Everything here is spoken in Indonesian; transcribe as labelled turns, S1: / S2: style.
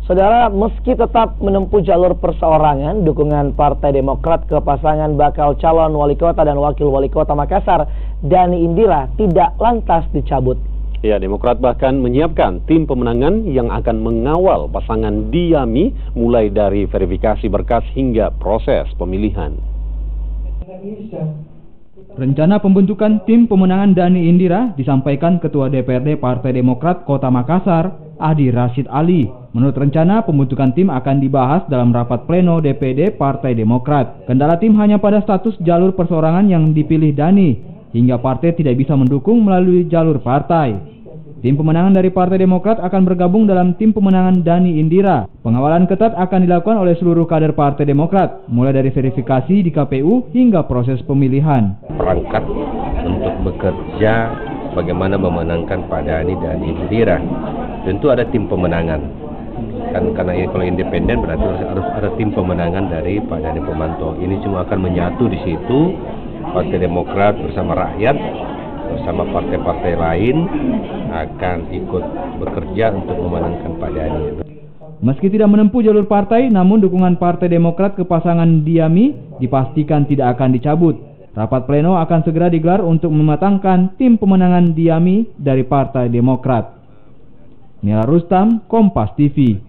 S1: Saudara, meski tetap menempuh jalur perseorangan, dukungan Partai Demokrat ke pasangan bakal calon wali kota dan wakil wali kota Makassar, Dani Indira, tidak lantas dicabut.
S2: Ya, Demokrat bahkan menyiapkan tim pemenangan yang akan mengawal pasangan Diami mulai dari verifikasi berkas hingga proses pemilihan.
S3: Rencana pembentukan tim pemenangan Dani Indira disampaikan Ketua DPRD Partai Demokrat Kota Makassar, Adi Rashid Ali. Menurut rencana, pembentukan tim akan dibahas dalam rapat pleno DPD Partai Demokrat. Kendala tim hanya pada status jalur perseorangan yang dipilih Dani, hingga partai tidak bisa mendukung melalui jalur partai. Tim pemenangan dari Partai Demokrat akan bergabung dalam tim pemenangan Dani Indira. Pengawalan ketat akan dilakukan oleh seluruh kader Partai Demokrat, mulai dari verifikasi di KPU hingga proses pemilihan.
S4: Perangkat untuk bekerja bagaimana memenangkan Pak Dani dan Indira, tentu ada tim pemenangan. Kan karena ini kalau independen berarti harus ada tim pemenangan dari Pak Dani Pomanto. Ini semua akan menyatu di situ, Partai Demokrat bersama rakyat, bersama partai-partai lain akan ikut bekerja untuk memenangkan Pak Dani.
S3: Meski tidak menempuh jalur partai, namun dukungan Partai Demokrat ke pasangan Diami dipastikan tidak akan dicabut. Rapat pleno akan segera digelar untuk mematangkan tim pemenangan Diami dari Partai Demokrat. Nila Rustam, Kompas TV.